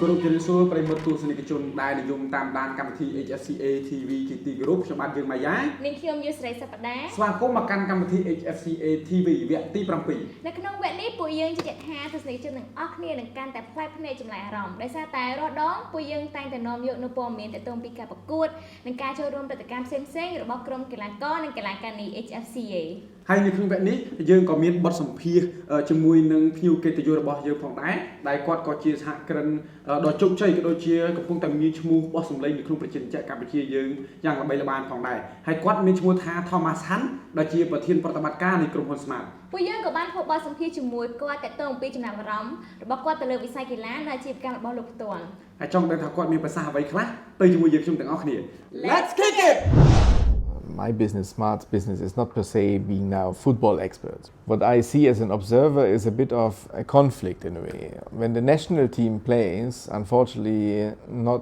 គោរពជម្រាបសួរប្រិយមិត្តទស្សនិកជនដែលនិយមតាមដានកម្មវិធី HFCA TV ជាទីគោរពខ្ញុំបាទយើងម៉ាយ៉ានាងខ្ញុំយុស្រីសប្តាហ៍ស្វាគមន៍មកកាន់កម្មវិធី HFCA TV វគ្គទី7នៅក្នុងវគ្គនេះពួកយើងជឿថាទស្សនិកជនទាំងអស់គ្នានឹងកាន់តែផ្លែភ្នែកចម្លែកអារម្មណ៍ដោយសារតែរាល់ដងពួកយើងតែងតែនាំយកនូវព័ត៌មានទាក់ទងពីការប្រកួតនិងការចូលរួមព្រឹត្តិការណ៍ផ្សេងៗរបស់ក្រុមកីឡាករនិងកីឡាការិនី HFCA ហើយនៅក្នុងវគ្គនេះយើងក៏មានបទសម្ភាសន៍ជាមួយនឹងភ្ញៀវកិត្តិយសរបស់យើងផងដែរដែលគាត់ក៏ជាសហគ្រិនដ៏ជោគជ័យក៏ដូចជាកំពុងតែមានឈ្មោះបោះសម្លេងនៅក្នុងប្រជាជាតិកម្ពុជាយើងយ៉ាងល្បីល្បាញផងដែរហើយគាត់មានឈ្មោះថា Thomas Han ដែលជាប្រធានប្រតិបត្តិការនៃក្រុមហ៊ុន Smart ពួកយើងក៏បានធ្វើបទសម្ភាសន៍ជាមួយគាត់ទាក់ទងពីចំណាប់អារម្មណ៍របស់គាត់ទៅលើវិស័យកីឡានិងអាជីវកម្មរបស់លោកផ្ទាល់ហើយចង់ដឹងថាគាត់មានប្រសាសន៍អ្វីខ្លះទៅជាមួយយើងខ្ញុំទាំងអស់គ្នា Let's kick it My business, Smart's business, is not per se being now football experts. What I see as an observer is a bit of a conflict in a way. When the national team plays, unfortunately not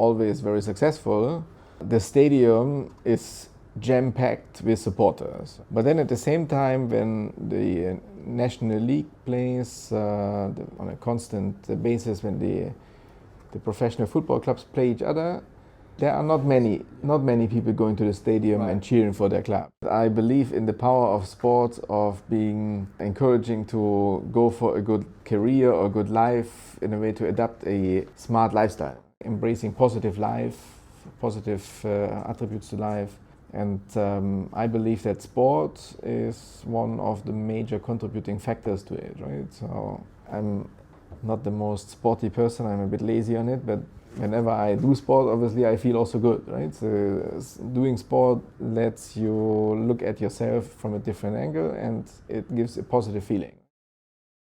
always very successful, the stadium is jam-packed with supporters. But then at the same time, when the National League plays on a constant basis, when the professional football clubs play each other, there are not many people going to the stadium and cheering for their club. I believe in the power of sports, of being encouraging to go for a good career or good life in a way to adapt a smart lifestyle, embracing positive life, positive attributes to life. And I believe that sport is one of the major contributing factors to it, right? So I'm not the most sporty person, I'm a bit lazy on it, but whenever I do sport, obviously I feel also good, right? So doing sport lets you look at yourself from a different angle and it gives a positive feeling.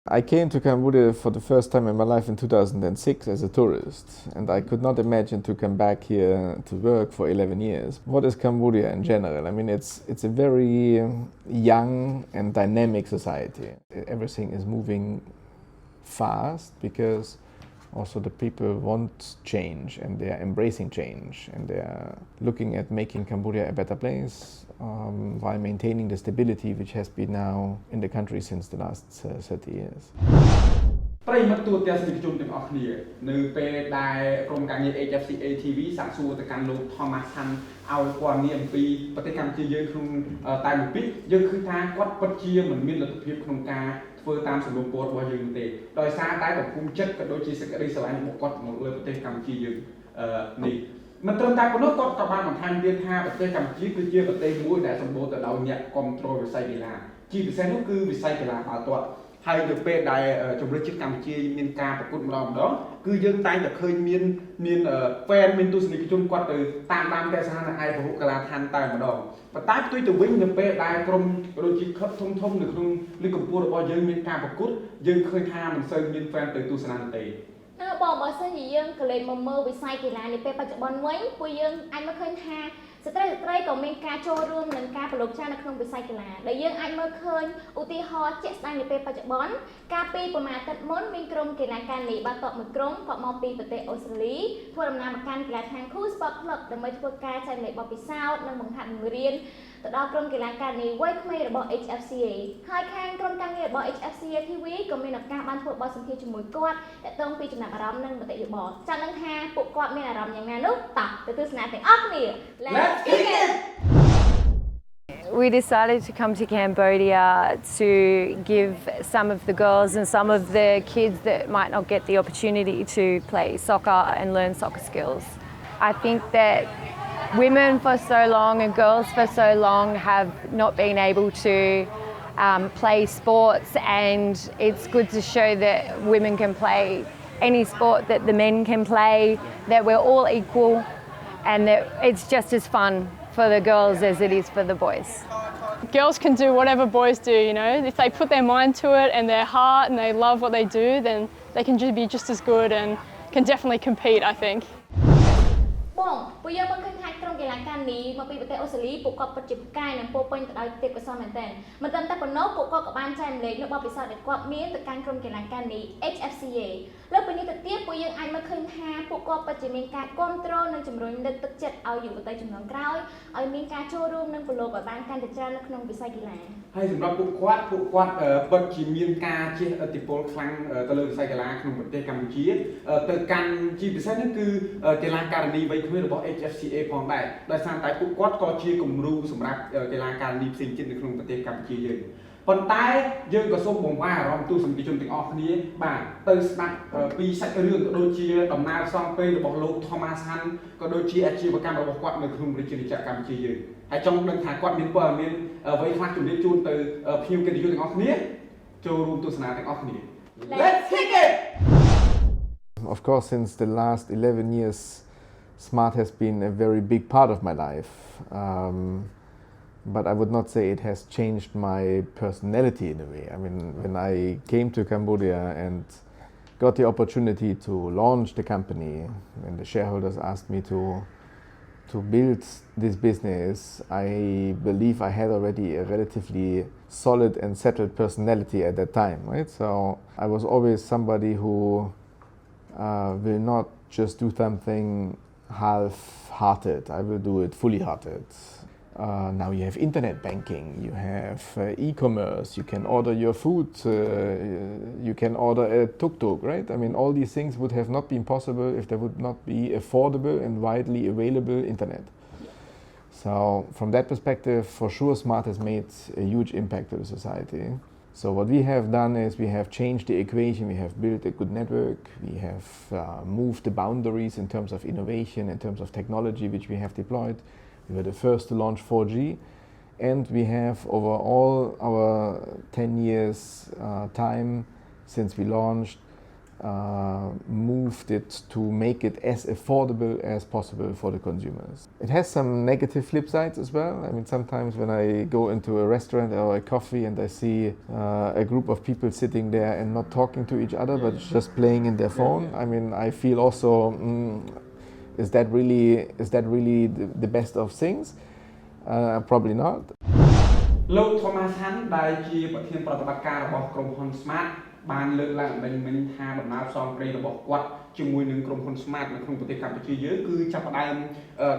I came to Cambodia for the first time in my life in 2006 as a tourist, and I could not imagine to come back here to work for 11 years. What is Cambodia in general? I mean, it's a very young and dynamic society. Everything is moving fast because also the people want change and they are embracing change and they are looking at making Cambodia a better place while maintaining the stability which has been now in the country since the last 30 years. ប្រិយមិត្តទូទាំងសិទ្ធិជនទាំងអស់គ្នានៅពេលដែលក្រុមការងារ HFCA TV សាកសួរទៅកាន់លោក Thomas Han ឲ្យព័ត៌មានអំពីប្រទេសកម្ពុជាយើងក្នុងតែមួយពីយើងឃើញថាគាត់ពិតជាមិនមានលទ្ធភាពក្នុងការធ្វើតាមសំណុំពររបស់យើងទេដោយសារតែបំពុំចិត្តក៏ដូចជាសេចក្តីស្រឡាញ់របស់គាត់មកលើប្រទេសកម្ពុជាយើងនេះមិនត្រឹមតែប៉ុណ្ណោះគាត់ក៏បានបន្ថែមទៀតថាប្រទេសកម្ពុជាគឺជាប្រទេសមួយដែលសម្បូរទៅដោយអ្នកគ្រប់គ្រងវិស័យកីឡាជាពិសេសនោះគឺវិស័យកីឡាបាល់ទាត់ហើយនៅពេលដែលជំរឿនជាតិកម្ពុជាមានការប្រកួតម្ដងគឺយើងតែងតែឃើញមានfan មានទស្សនិកជនគាត់ទៅតាមដានទស្សនានៅឯពហុកីឡដ្ឋានតែម្ដងប៉ុន្តែផ្ទុយទៅវិញនៅពេលដែលក្រុមដូចជាក្លឹបធំៗនៅក្នុងលីកកម្ពុជារបស់យើងមានការប្រកួតយើងឃើញថាមិនសូវមាន fan ទៅទស្សនាទេបងបើសិនជាយើងក៏លេចមកមើលវិស័យកីឡានាពេលបច្ចុប្បន្នវិញពួកយើងអាចមើលឃើញថាស្ត្រីក៏មានការចូលរួមនិងការប្រឡូកចាននៅក្នុងវិស័យកីឡាដែលយើងអាចមើលឃើញឧទាហរណ៍ជាក់ស្ដែងនាពេលបច្ចុប្បន្នកាលពីប្រហែលអាទិត្យមុនមានក្រុមកីឡាការិនីបាល់ទាត់មួយក្រុមគាត់មកពីប្រទេសអូស្ត្រាលីធ្វើដំណើរមកកាន់កីឡាដ្ឋាន Sport Club ដើម្បីធ្វើការចែករំលែកបទពិសោធន៍និងបង្ហាត់បង្រៀនទៅដល់ក្រុមកីឡាការិនីវ័យក្មេងរបស់ HFCA ហើយខាងក្រុមការងាររបស់ HFCA TV ក៏មានឱកាសបានធ្វើបទសម្ភាសន៍ជាមួយគាត់ទាក់ទងពីចំណាប់អារម្មណ៍និងមតិយោបល់ចង់ដឹងថាពួកគាត់មានអារម្មណ៍យ៉ាងណានោះតោះទៅទស្សនាទាំងអស់គ្នា Let's begin We decided to come to Cambodia to give some of the girls and some of the kids that might not get the opportunity to play soccer and learn soccer skills. I think that women for so long and girls for so long have not been able to play sports, and it's good to show that women can play any sport that the men can play, that we're all equal and that it's just as fun for the girls as it is for the boys. Girls can do whatever boys do, you know. If they put their mind to it and their heart and they love what they do, then they can be just as good and can definitely compete, I think. បងពួកយើងមកឃើញថាក្រុមកីឡាការនេះមកពីប្រទេសអូស្ត្រាលីពួកគាត់ពិតជាផ្កាយនិងពោពេញទៅដោយទេពកោសល្យមែនទែនមិនត្រឹមតែប៉ុណ្ណោះពួកគាត់ក៏បានចែករំលែកនូវបទពិសោធន៍ដែលគាត់មានទៅកាន់ក្រុមកីឡាការនេះ HFCA លើពីនេះទៅទៀតពួកយើងអាចមើលឃើញថាពួកគាត់ពិតជាមានការគ្រប់គ្រងនិងជំរុញលើកទឹកចិត្តឲ្យយុវតីជំនាន់ក្រោយឲ្យមានការចូលរួមនិងប្រឡូកឲ្យបានកាន់តែច្រើននៅក្នុងវិស័យកីឡាហើយសម្រាប់ពួកគាត់ពិតជាមានការជះឥទ្ធិពលខ្លាំងទៅលើវិស័យកីឡាក្នុងប្រទេសកម្ពុជាទៅកាន់ជាពិសេសនោះគឺកីឡាការិនីវ័យក្មេងរបស់ HFCA ផងដែរដោយសារតែពួកគាត់ក៏ជាគំរូសម្រាប់កីឡាការិនីផ្សេងទៀតនៅក្នុងប្រទេសកម្ពុជាយើងប៉ុន្តែយើងក៏សូមបង្ហាញអារម្មណ៍ទស្សនិកជនទាំងអស់គ្នាបាទទៅស្ដាប់ពីសាច់រឿងក៏ដូចជាដំណើរផ្សងពេលរបស់លោក Thomas Han ក៏ដូចជាអាជីវកម្មរបស់គាត់នៅក្នុងប្រជាជាតិកម្ពុជាយើងហើយចង់ដឹងថាគាត់មានព័ត៌មានអ្វីខ្លះជំរាបជូនទៅភ្ញៀវកិត្តិយសទាំងអស់គ្នាចូលរួមទស្សនាទាំងអស់គ្នា Let's kick it Of course, since the last 11 years, Smart has been a very big part of my life. But I would not say it has changed my personality in a way. I mean, when I came to Cambodia and got the opportunity to launch the company, when the shareholders asked me to build this business, I believe I had already a relatively solid and settled personality at that time, right? So I was always somebody who will not just do something half-hearted. I will do it fully-hearted. Now you have internet banking, you have e-commerce, you can order your food, you can order a tuk-tuk, right? I mean, all these things would have not been possible if there would not be affordable and widely available internet. So from that perspective, for sure, Smart has made a huge impact to the society. So what we have done is we have changed the equation, we have built a good network, we have moved the boundaries in terms of innovation, in terms of technology which we have deployed. We were the first to launch 4G, and we have over all our 10 years time since we launched moved it to make it as affordable as possible for the consumers. It has some negative flip sides as well. I mean, sometimes when I go into a restaurant or a coffee and I see a group of people sitting there and not talking to each other but just playing in their phone, I mean, I feel also, is that really the best of things? Probably not. លោក Thomas Han ដែលជាប្រធានប្រតិបត្តិការរបស់ក្រុមហ៊ុន Smart បានលើកឡើងមិញថាដំណើរផ្សងព្រេងរបស់គាត់ជាមួយនឹងក្រុមហ៊ុន Smart នៅក្នុងប្រទេសកម្ពុជាយើងគឺចាប់ផ្ដើម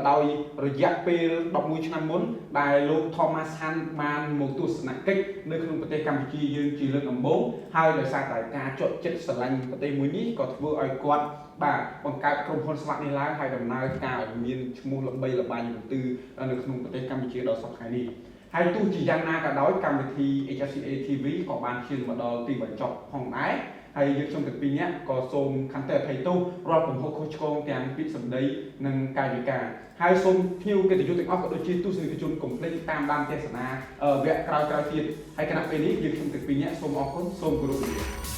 ដោយរយៈពេល11ឆ្នាំមុនដែលលោក Thomas Han បានមកទស្សនកិច្ចនៅក្នុងប្រទេសកម្ពុជាយើងជាលើកដំបូងហើយដោយសារតែការជក់ចិត្តស្រឡាញ់ប្រទេសមួយនេះក៏ធ្វើឲ្យគាត់បាទបង្កើតក្រុមហ៊ុន Smart នេះឡើងហើយដំណើរការឲ្យមានឈ្មោះល្បីល្បាញនៅក្នុងប្រទេសកម្ពុជាដល់សប្តាហ៍នេះហើយទោះជាយ៉ាងណាក៏ដោយកម្មវិធី HFCA TV ក៏បានឈានមកដល់ទីបញ្ចប់ផងដែរហើយយើងខ្ញុំទាំងពីរនាក់ក៏សូមខន្តីអភ័យទោសរាល់កំហុសខុសឆ្គងទាំងពាក្យសម្ដីនិងកាយវិការហើយសូមភ្ញៀវកិត្តិយសទាំងអស់ក៏ដូចជាទស្សនិកជនកុំភ្លេចតាមដានទស្សនាវគ្គក្រោយៗទៀតហើយគណៈពេលនេះយើងខ្ញុំទាំងពីរនាក់សូមអរគុណសូមគោរពលា